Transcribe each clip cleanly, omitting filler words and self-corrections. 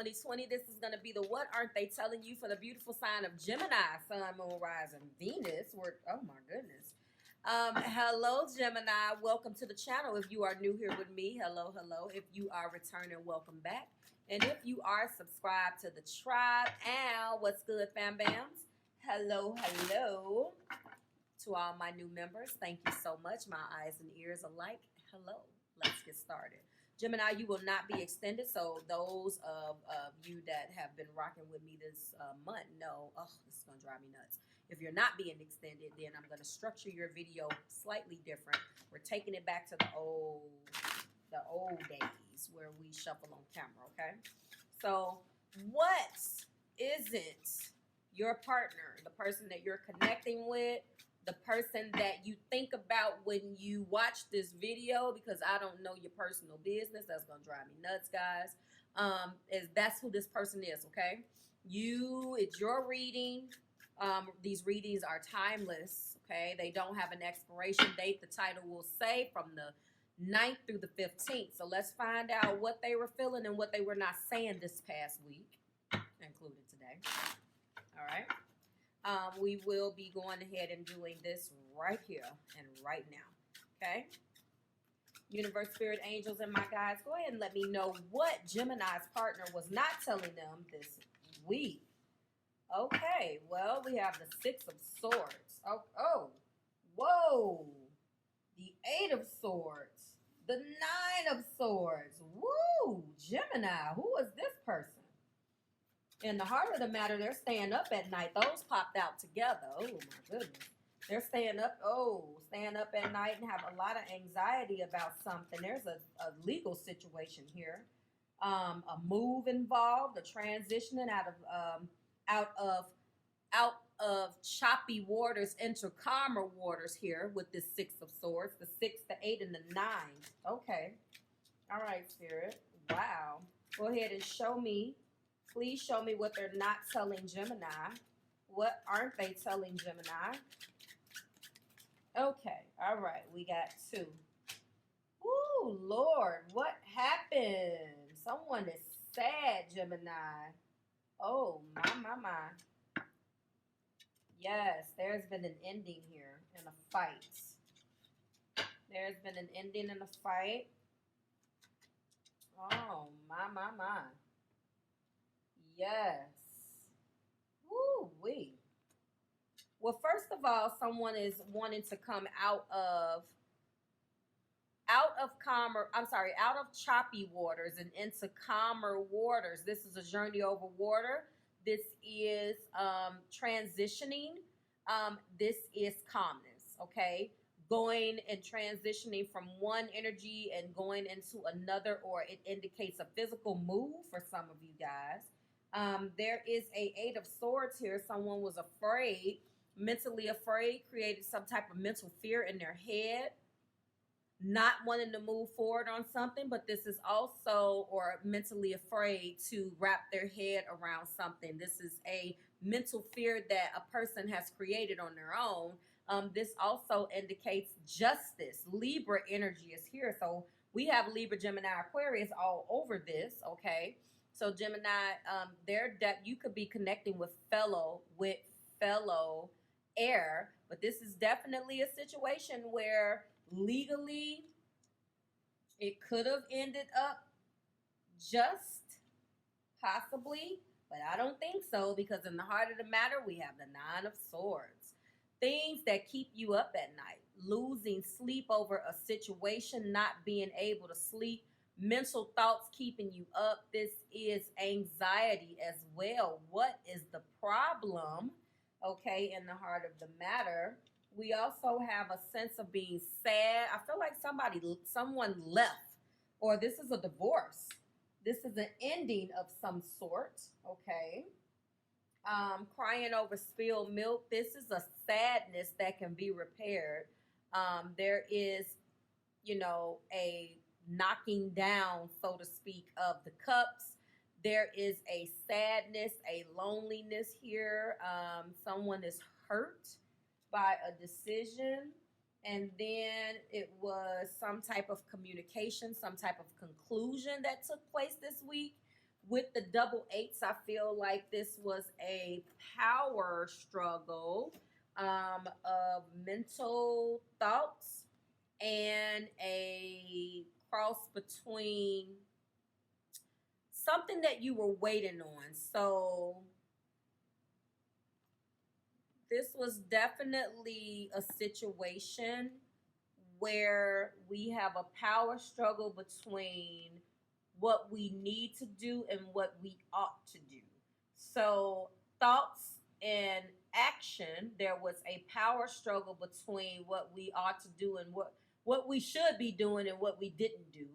2020. This is going to be the What Aren't They Telling You for the beautiful sign of Gemini, Sun, Moon, Rising, Venus. Oh my goodness. Hello, Gemini. Welcome to the channel. If you are new here with me, hello, hello. If you are returning, welcome back. And if you are subscribed to the tribe, what's good, fam bams? Hello, hello. To all my new members, thank you so much. My eyes and ears alike. Hello. Let's get started. Gemini, you will not be extended. So those of you that have been rocking with me this month know, oh, this is going to drive me nuts. If you're not being extended, then I'm going to structure your video slightly different. We're taking it back to the old days where we shuffle on camera, okay? So what isn't your partner, the person that you're connecting with, the person that you think about when you watch this video, because I don't know your personal business, that's gonna drive me nuts, guys. That's who this person is, okay? It's your reading. These readings are timeless, okay? They don't have an expiration date. The title will say from the 9th through the 15th. So let's find out what they were feeling and what they were not saying this past week, including today. All right. We will be going ahead and doing this right here and right now, okay? Universe, spirit, angels, and my guides, go ahead and let me know what Gemini's partner was not telling them this week. Okay, well, we have the Six of Swords. Whoa. The Eight of Swords. The Nine of Swords. Woo, Gemini, who is this person? In the heart of the matter, they're staying up at night. Those popped out together. Oh, my goodness. They're staying up at night and have a lot of anxiety about something. There's a legal situation here. A move involved, a transitioning out of choppy waters into calmer waters here with this Six of Swords. The 6, the 8, and the 9. Okay. All right, Spirit. Wow. Go ahead and show me. Please show me what they're not telling Gemini. What aren't they telling Gemini? Okay. All right. We got 2. Ooh, Lord. What happened? Someone is sad, Gemini. Oh, my. Yes, there's been an ending here in a fight. There's been an ending in a fight. Oh, my. Yes. Woo-wee. Well, first of all, someone is wanting to come out of choppy waters and into calmer waters. This is a journey over water. This is transitioning. This is calmness, okay? Going and transitioning from one energy and going into another, or it indicates a physical move for some of you guys. There is a 8 of Swords here. Someone was afraid, mentally afraid, created some type of mental fear in their head, not wanting to move forward on something, but this is also, or mentally afraid to wrap their head around something. This is a mental fear that a person has created on their own. This also indicates justice. Libra energy is here. So we have Libra, Gemini, Aquarius all over this, okay? So Gemini, you could be connecting with fellow air, but this is definitely a situation where legally it could have ended up just possibly, but I don't think so, because in the heart of the matter, we have the 9 of Swords. Things that keep you up at night, losing sleep over a situation, not being able to sleep, mental thoughts keeping you up. This is anxiety as well. What is the problem? Okay, in the heart of the matter, we also have a sense of being sad. I feel like someone left, or this is a divorce. This is an ending of some sort, okay? Crying over spilled milk. This is a sadness that can be repaired. There is, a knocking down, so to speak, of the cups. There is a sadness, a loneliness here. Someone is hurt by a decision, and then it was some type of communication, some type of conclusion that took place this week With the double eights, I feel like this was a power struggle of mental thoughts and a cross between something that you were waiting on. So this was definitely a situation where we have a power struggle between what we need to do and what we ought to do. So, thoughts and action, there was a power struggle between what we ought to do and what we should be doing and what we didn't do.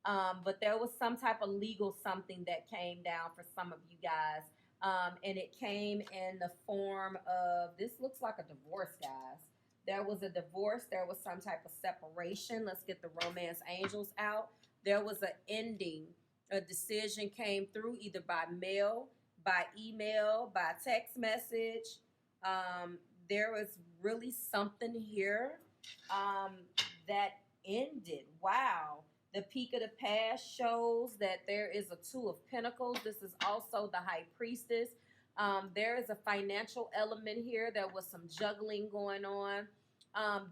But there was some type of legal something that came down for some of you guys. And it came in the form of, this looks like a divorce, guys. There was a divorce. There was some type of separation. Let's get the romance angels out. There was an ending. A decision came through either by mail, by email, by text message. There was really something here that ended. Wow. The peak of the past shows that there is a Two of Pentacles. This is also the High Priestess. There is a financial element here. There was some juggling going on.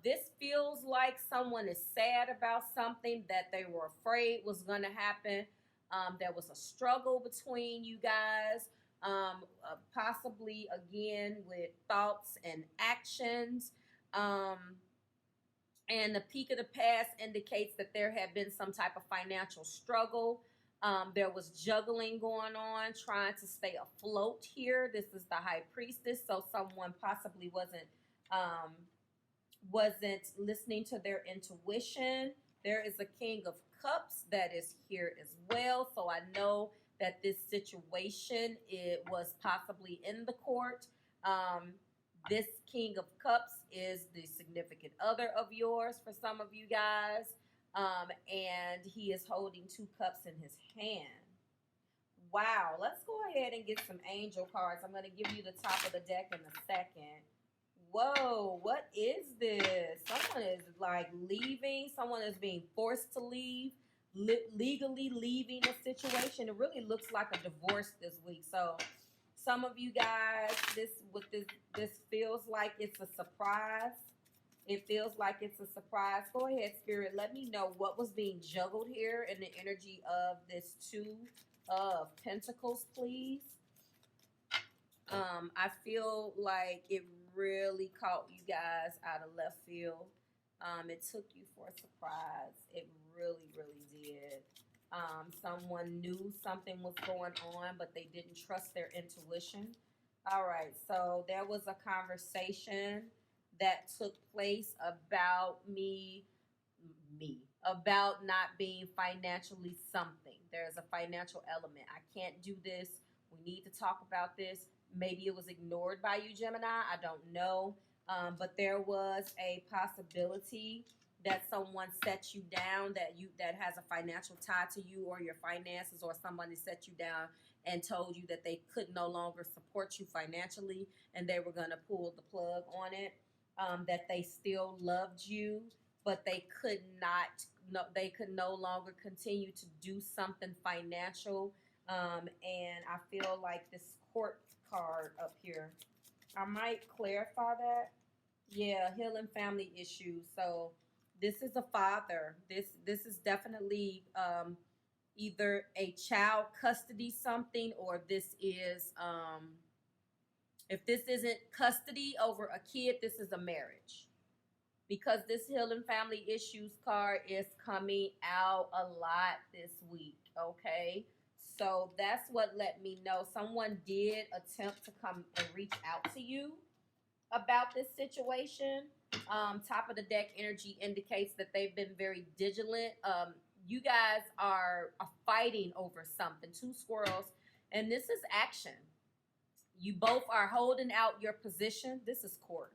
This feels like someone is sad about something that they were afraid was going to happen. There was a struggle between you guys, possibly again with thoughts and actions. And the peak of the past indicates that there had been some type of financial struggle. There was juggling going on, trying to stay afloat here. This is the High Priestess, so someone possibly wasn't listening to their intuition. There is a King of Cups that is here as well, so I know that this situation, it was possibly in the court. This King of Cups is the significant other of yours for some of you guys. And he is holding 2 cups in his hand. Wow. Let's go ahead and get some angel cards. I'm going to give you the top of the deck in a second. Whoa, what is this? Someone is like leaving. Someone is being forced to leave. Legally leaving a situation. It really looks like a divorce this week. So some of you guys, this feels like it's a surprise. It feels like it's a surprise. Go ahead, Spirit. Let me know what was being juggled here in the energy of this Two of Pentacles, please. I feel like it really caught you guys out of left field. It took you for a surprise. It really, really did. Someone knew something was going on, but they didn't trust their intuition. All right, so there was a conversation that took place about about not being financially something. There's a financial element. I can't do this. We need to talk about this. Maybe it was ignored by you, Gemini. I don't know. But there was a possibility that someone set you down, that has a financial tie to you or your finances, or somebody set you down and told you that they could no longer support you financially and they were going to pull the plug on it. That they still loved you, but they could no longer continue to do something financial. And I feel like this court card up here, I might clarify that. Yeah, healing family issues. So this is a father. This is definitely either a child custody something, or this is if this isn't custody over a kid, this is a marriage. Because this healing family issues card is coming out a lot this week, okay? So that's what let me know. Someone did attempt to come and reach out to you about this situation. Top of the deck energy indicates that they've been very vigilant. You guys are fighting over something. 2 squirrels. And this is action. You both are holding out your position. This is court.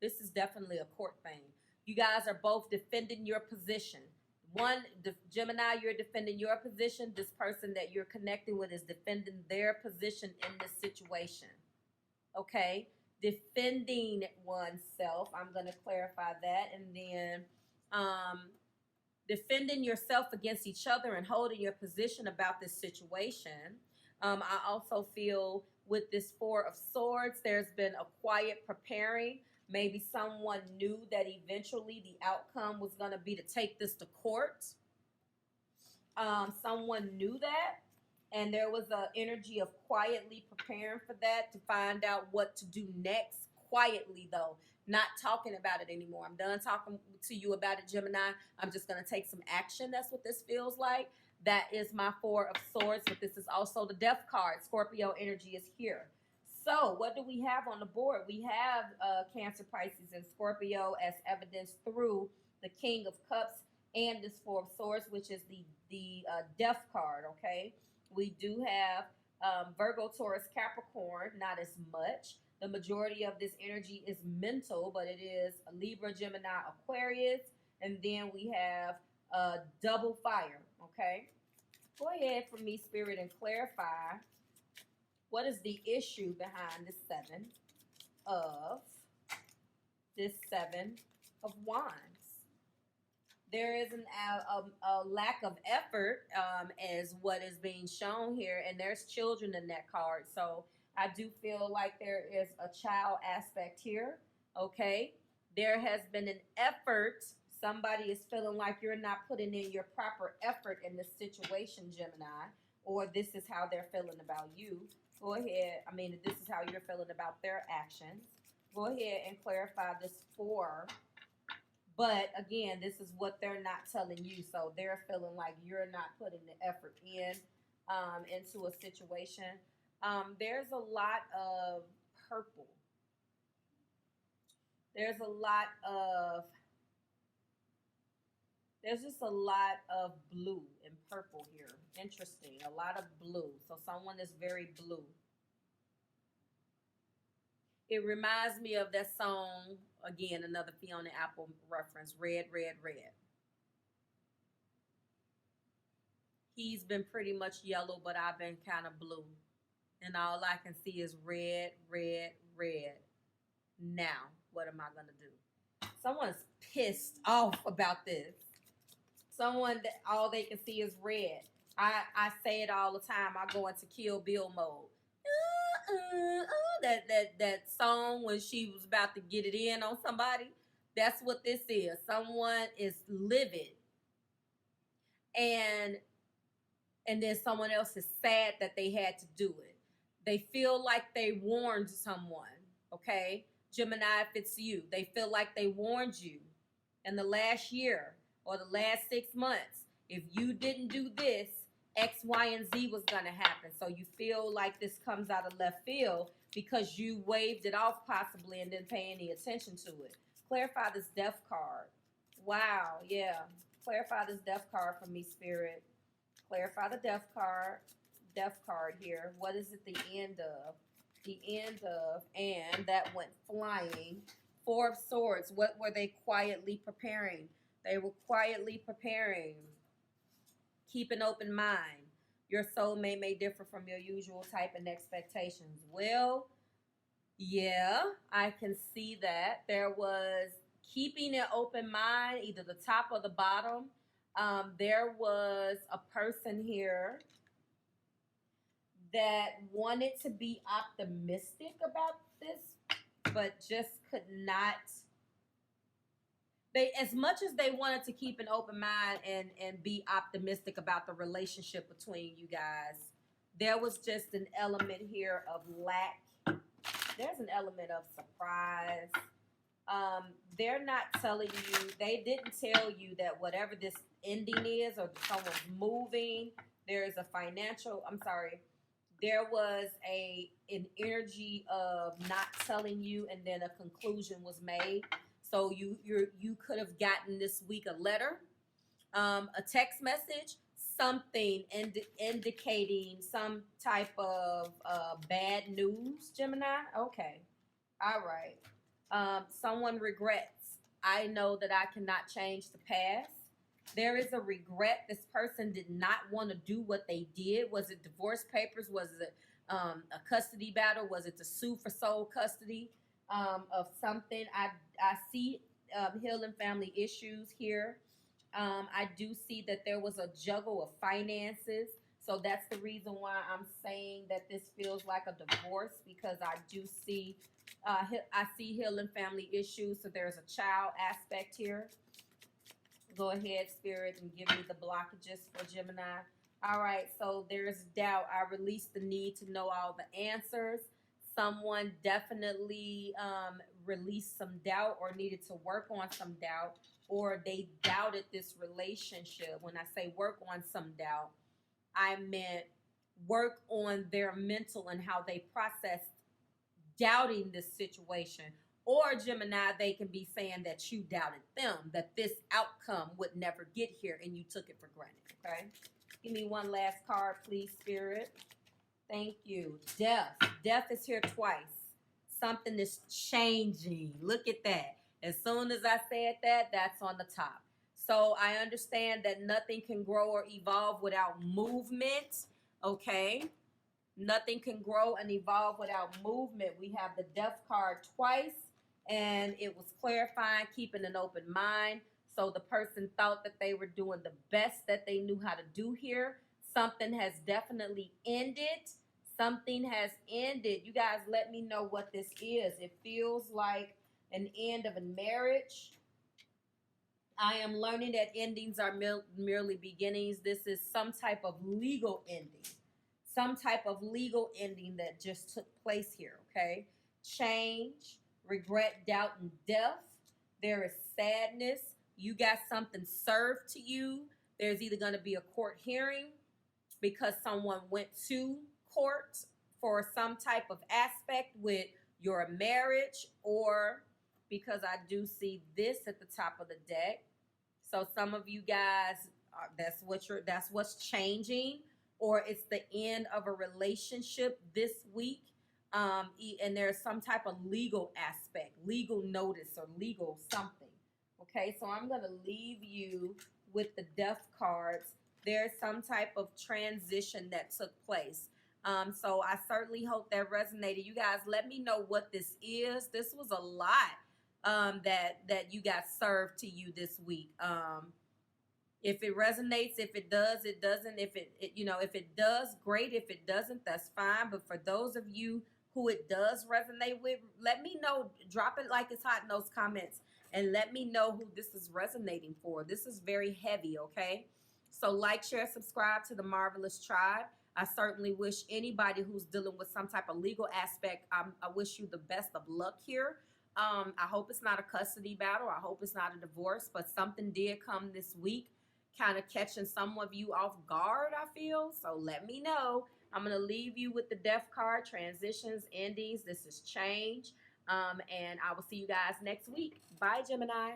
This is definitely a court thing. You guys are both defending your position. Gemini, you're defending your position. This person that you're connecting with is defending their position in this situation. Okay? Defending oneself. I'm going to clarify that. And then defending yourself against each other and holding your position about this situation. I also feel with this Four of Swords, there's been a quiet preparing. Maybe someone knew that eventually the outcome was going to be to take this to court. Someone knew that, and there was an energy of quietly preparing for that to find out what to do next. Quietly, though, not talking about it anymore. I'm done talking to you about it, Gemini. I'm just going to take some action. That's what this feels like. That is my Four of Swords, but this is also the Death card. Scorpio energy is here. So what do we have on the board? We have Cancer, Pisces, and Scorpio as evidenced through the King of Cups and this Four of Swords, which is the Death card, okay? We do have Virgo, Taurus, Capricorn, not as much. The majority of this energy is mental, but it is Libra, Gemini, Aquarius, and then we have double fire, okay? Go ahead for me, Spirit, and clarify what is the issue behind this Seven of Wands. There is a lack of effort as what is being shown here, and there's children in that card. So I do feel like there is a child aspect here, okay? There has been an effort. Somebody is feeling like you're not putting in your proper effort in this situation, Gemini, or this is how they're feeling about you. Go ahead. I mean, this is how you're feeling about their actions. Go ahead and clarify this four. But again, this is what they're not telling you. So they're feeling like you're not putting the effort in into a situation. There's a lot of purple. There's just a lot of blue and purple here. Interesting. A lot of blue. So someone is very blue. It reminds me of that song, again, another Fiona Apple reference, Red, Red, Red. He's been pretty much yellow, but I've been kind of blue. And all I can see is red, red, red. Now, what am I going to do? Someone's pissed off about this. Someone that all they can see is red. I say it all the time. I go into Kill Bill mode. That song when she was about to get it in on somebody. That's what this is. Someone is livid. And then someone else is sad that they had to do it. They feel like they warned someone, okay? Gemini, if it's you, they feel like they warned you in the last year or the last 6 months. If you didn't do this, X, Y, and Z was going to happen. So you feel like this comes out of left field because you waved it off possibly and didn't pay any attention to it. Clarify this Death card. Wow, yeah. Clarify this Death card for me, Spirit. Clarify the Death card here. What is it the end of? The end of, and that went flying. Four of Swords. What were they quietly preparing? They were quietly preparing. Keep an open mind. Your soulmate may differ from your usual type and expectations. Well, yeah, I can see that. There was keeping an open mind, either the top or the bottom. There was a person here that wanted to be optimistic about this, but just could not. They, as much as they wanted to keep an open mind and be optimistic about the relationship between you guys, there was just an element here of lack. There's an element of surprise. They're not telling you, they didn't tell you that whatever this ending is or someone's moving, there is a financial, there was an energy of not telling you and then a conclusion was made. So you could have gotten this week a letter, a text message, something indicating some type of bad news, Gemini. Okay. All right. Someone regrets. I know that I cannot change the past. There is a regret. This person did not want to do what they did. Was it divorce papers? Was it a custody battle? Was it to sue for sole custody of something? I see healing family issues here. I do see that there was a juggle of finances. So that's the reason why I'm saying that this feels like a divorce, because I do see, I see healing family issues. So there's a child aspect here. Go ahead, Spirit, and give me the blockages for Gemini. All right, so there's doubt. I released the need to know all the answers. Someone definitely released some doubt or needed to work on some doubt, or they doubted this relationship. When I say work on some doubt, I meant work on their mental and how they processed doubting this situation. Or Gemini, they can be saying that you doubted them, that this outcome would never get here and you took it for granted, okay? Give me one last card, please, Spirit. Thank you. Death. Death is here twice. Something is changing. Look at that. As soon as I said that, that's on the top. So I understand that nothing can grow or evolve without movement, okay? Nothing can grow and evolve without movement. We have the Death card twice, and it was clarifying, keeping an open mind. So the person thought that they were doing the best that they knew how to do here. Something has definitely ended. Something has ended. You guys let me know what this is. It feels like an end of a marriage. I am learning that endings are merely beginnings. This is some type of legal ending. Some type of legal ending that just took place here, okay? Change, regret, doubt, and death. There is sadness. You got something served to you. There's either going to be a court hearing because someone went to court for some type of aspect with your marriage, or because I do see this at the top of the deck. So some of you guys, that's what's changing, or it's the end of a relationship this week. And there's some type of legal aspect, legal notice or legal something. Okay, so I'm going to leave you with the Death cards. There's some type of transition that took place. So I certainly hope that resonated. You guys, let me know what this is. This was a lot that you got served to you this week. If it resonates, if it does, it doesn't. If if it does, great. If it doesn't, that's fine. But for those of you who it does resonate with, let me know. Drop it like it's hot in those comments, and let me know who this is resonating for. This is very heavy, okay? So like, share, subscribe to the Marvelous Tribe. I certainly wish anybody who's dealing with some type of legal aspect, I wish you the best of luck here. I hope it's not a custody battle. I hope it's not a divorce, but something did come this week, kind of catching some of you off guard, I feel. So let me know. I'm going to leave you with the Death card, transitions, endings. This is change. And I will see you guys next week. Bye, Gemini.